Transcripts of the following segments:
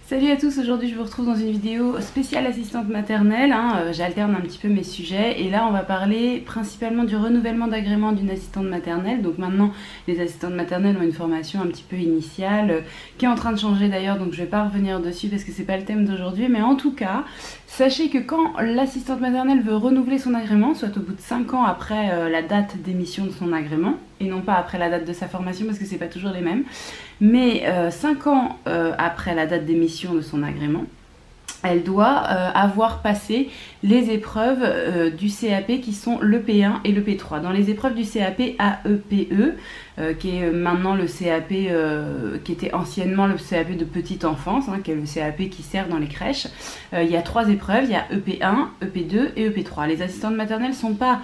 Salut à tous, aujourd'hui je vous retrouve dans une vidéo spéciale assistante maternelle, j'alterne un petit peu mes sujets et là on va parler principalement du renouvellement d'agrément d'une assistante maternelle. Donc maintenant les assistantes maternelles ont une formation un petit peu initiale qui est en train de changer d'ailleurs, donc je vais pas revenir dessus parce que c'est pas le thème d'aujourd'hui, mais en tout cas sachez que quand l'assistante maternelle veut renouveler son agrément, soit au bout de 5 ans après la date d'émission de son agrément, et non pas après la date de sa formation parce que c'est pas toujours les mêmes, mais 5 ans après la date d'émission de son agrément, elle doit avoir passé les épreuves du CAP qui sont le P1 et le P3. Dans les épreuves du CAP AEPE, qui est maintenant le CAP, qui était anciennement le CAP de petite enfance, qui est le CAP qui sert dans les crèches, il y a 3 épreuves, il y a EP1, EP2 et EP3. Les assistantes maternelles ne sont pas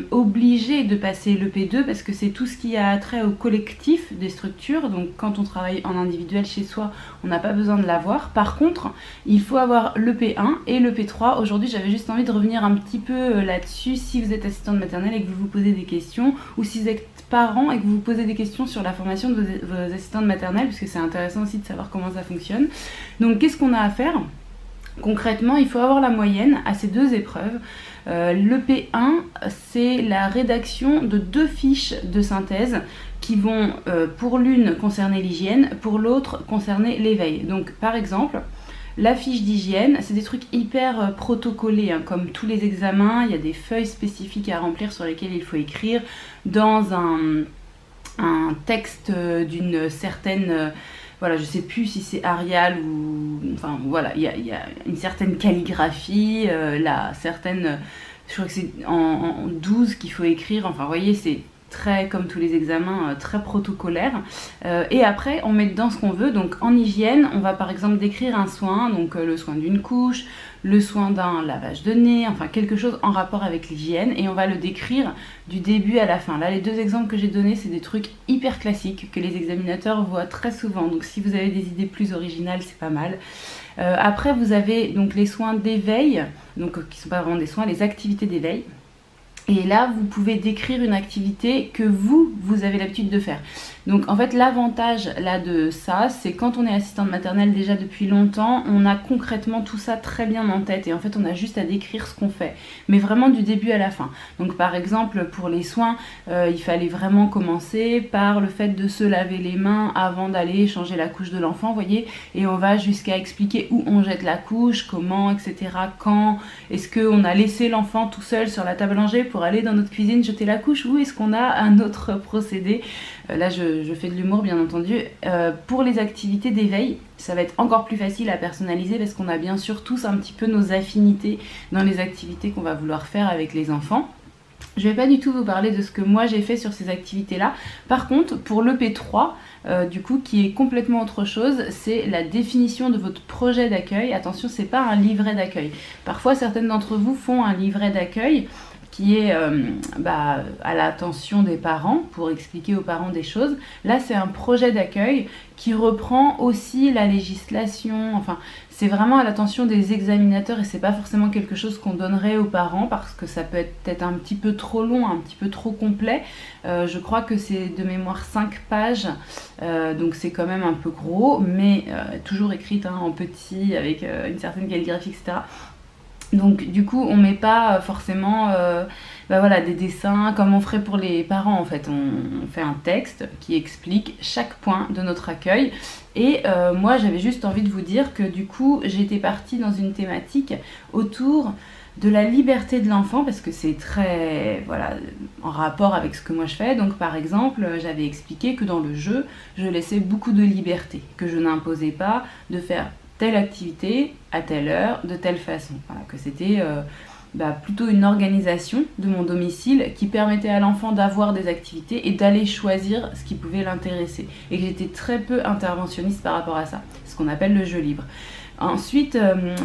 obligé de passer le P2 parce que c'est tout ce qui a trait au collectif des structures. Donc quand on travaille en individuel chez soi, on n'a pas besoin de l'avoir. Par contre, il faut avoir le P1 et le P3. Aujourd'hui, j'avais juste envie de revenir un petit peu là-dessus si vous êtes assistante maternelle et que vous vous posez des questions, ou si vous êtes parent et que vous vous posez des questions sur la formation de vos assistantes maternelles, parce que c'est intéressant aussi de savoir comment ça fonctionne. Donc qu'est-ce qu'on a à faire ? Concrètement, il faut avoir la moyenne à ces 2 épreuves. Le P1, c'est la rédaction de 2 fiches de synthèse qui vont pour l'une concerner l'hygiène, pour l'autre concerner l'éveil. Donc par exemple, la fiche d'hygiène, c'est des trucs hyper protocolés, comme tous les examens. Il y a des feuilles spécifiques à remplir sur lesquelles il faut écrire dans un texte d'une certaine... Voilà, je sais plus si c'est Arial ou... Enfin, voilà, il y a une certaine calligraphie, je crois que c'est en 12 qu'il faut écrire. Enfin, vous voyez, c'est très, comme tous les examens, très protocolaire. Et après, on met dedans ce qu'on veut. Donc, en hygiène, on va par exemple décrire un soin, donc le soin d'une couche, le soin d'un lavage de nez, enfin quelque chose en rapport avec l'hygiène, et on va le décrire du début à la fin. Là, les 2 exemples que j'ai donnés, c'est des trucs hyper classiques que les examinateurs voient très souvent. Donc, si vous avez des idées plus originales, c'est pas mal. Après, vous avez donc les soins d'éveil, donc qui ne sont pas vraiment des soins, les activités d'éveil. Et là, vous pouvez décrire une activité que vous avez l'habitude de faire. Donc en fait, l'avantage là de ça, c'est quand on est assistante maternelle déjà depuis longtemps, on a concrètement tout ça très bien en tête. Et en fait, on a juste à décrire ce qu'on fait. Mais vraiment du début à la fin. Donc par exemple, pour les soins, il fallait vraiment commencer par le fait de se laver les mains avant d'aller changer la couche de l'enfant, vous voyez. Et on va jusqu'à expliquer où on jette la couche, comment, etc. Quand, est-ce qu'on a laissé l'enfant tout seul sur la table à langer pour aller dans notre cuisine jeter la couche, ou est-ce qu'on a un autre procédé. Là je fais de l'humour bien entendu. Pour les activités d'éveil, ça va être encore plus facile à personnaliser parce qu'on a bien sûr tous un petit peu nos affinités dans les activités qu'on va vouloir faire avec les enfants. Je vais pas du tout vous parler de ce que moi j'ai fait sur ces activités-là. Par contre, pour le P3, du coup, qui est complètement autre chose, c'est la définition de votre projet d'accueil. Attention, c'est pas un livret d'accueil. Parfois, certaines d'entre vous font un livret d'accueil qui est à l'attention des parents pour expliquer aux parents des choses. Là, c'est un projet d'accueil qui reprend aussi la législation. Enfin, c'est vraiment à l'attention des examinateurs et c'est pas forcément quelque chose qu'on donnerait aux parents parce que ça peut être peut-être un petit peu trop long, un petit peu trop complet. Je crois que c'est de mémoire 5 pages, donc c'est quand même un peu gros, mais toujours écrite en petit avec une certaine calligraphie, etc. Donc du coup on met pas forcément des dessins comme on ferait pour les parents. En fait on fait un texte qui explique chaque point de notre accueil. Et moi j'avais juste envie de vous dire que du coup j'étais partie dans une thématique autour de la liberté de l'enfant parce que c'est très en rapport avec ce que moi je fais. Donc par exemple j'avais expliqué que dans le jeu je laissais beaucoup de liberté, que je n'imposais pas de faire telle activité, à telle heure, de telle façon. Voilà, que c'était plutôt une organisation de mon domicile qui permettait à l'enfant d'avoir des activités et d'aller choisir ce qui pouvait l'intéresser. Et que j'étais très peu interventionniste par rapport à ça, ce qu'on appelle le jeu libre. Ensuite,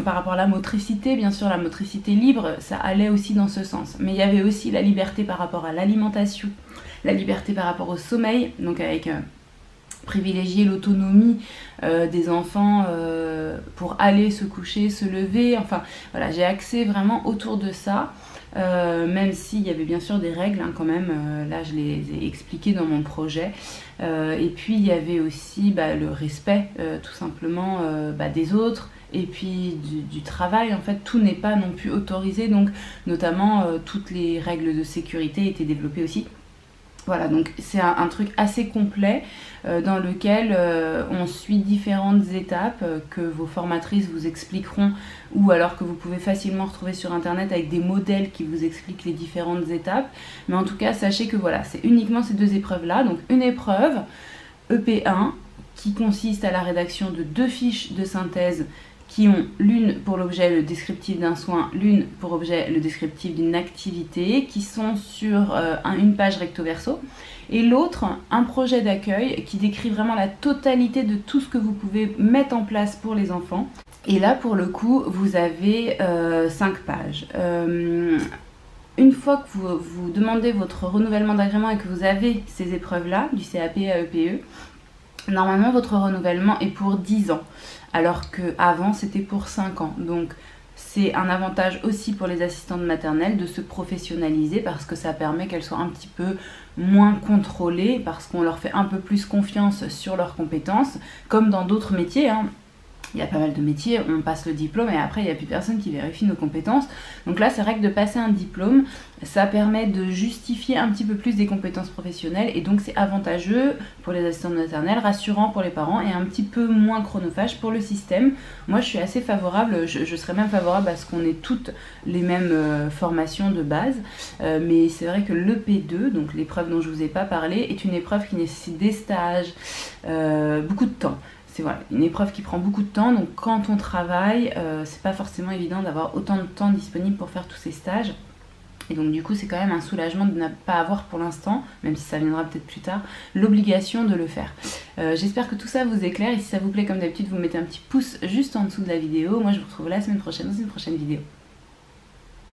par rapport à la motricité, bien sûr la motricité libre, ça allait aussi dans ce sens. Mais il y avait aussi la liberté par rapport à l'alimentation, la liberté par rapport au sommeil, donc avec... privilégier l'autonomie des enfants pour aller se coucher, se lever, enfin voilà, j'ai axé vraiment autour de ça. même s'il y avait bien sûr des règles quand même, là je les ai expliquées dans mon projet. Et puis il y avait aussi le respect tout simplement des autres, et puis du travail. En fait, tout n'est pas non plus autorisé, donc notamment toutes les règles de sécurité étaient développées aussi. Voilà, donc c'est un truc assez complet dans lequel on suit différentes étapes que vos formatrices vous expliqueront, ou alors que vous pouvez facilement retrouver sur internet avec des modèles qui vous expliquent les différentes étapes. Mais en tout cas, sachez que voilà, c'est uniquement ces deux épreuves-là. Donc une épreuve EP1 qui consiste à la rédaction de 2 fiches de synthèse qui ont l'une pour l'objet le descriptif d'un soin, l'une pour objet le descriptif d'une activité, qui sont sur une page recto verso, et l'autre un projet d'accueil qui décrit vraiment la totalité de tout ce que vous pouvez mettre en place pour les enfants. Et là pour le coup vous avez 5 pages. Une fois que vous demandez votre renouvellement d'agrément et que vous avez ces épreuves-là, du CAP à EPE, normalement votre renouvellement est pour 10 ans, alors qu'avant c'était pour 5 ans. Donc c'est un avantage aussi pour les assistantes maternelles de se professionnaliser, parce que ça permet qu'elles soient un petit peu moins contrôlées, parce qu'on leur fait un peu plus confiance sur leurs compétences, comme dans d'autres métiers, hein. Il y a pas mal de métiers, on passe le diplôme et après il n'y a plus personne qui vérifie nos compétences. Donc là c'est vrai que de passer un diplôme, ça permet de justifier un petit peu plus des compétences professionnelles, et donc c'est avantageux pour les assistantes maternelles, rassurant pour les parents et un petit peu moins chronophage pour le système. Moi je suis assez favorable, je serais même favorable à ce qu'on ait toutes les mêmes formations de base, mais c'est vrai que l'EP2, donc l'épreuve dont je vous ai pas parlé, est une épreuve qui nécessite des stages, beaucoup de temps. C'est voilà, une épreuve qui prend beaucoup de temps, donc quand on travaille, c'est pas forcément évident d'avoir autant de temps disponible pour faire tous ces stages. Et donc du coup c'est quand même un soulagement de ne pas avoir pour l'instant, même si ça viendra peut-être plus tard, l'obligation de le faire. J'espère que tout ça vous éclaire, et si ça vous plaît comme d'habitude vous mettez un petit pouce juste en dessous de la vidéo. Moi je vous retrouve la semaine prochaine dans une prochaine vidéo.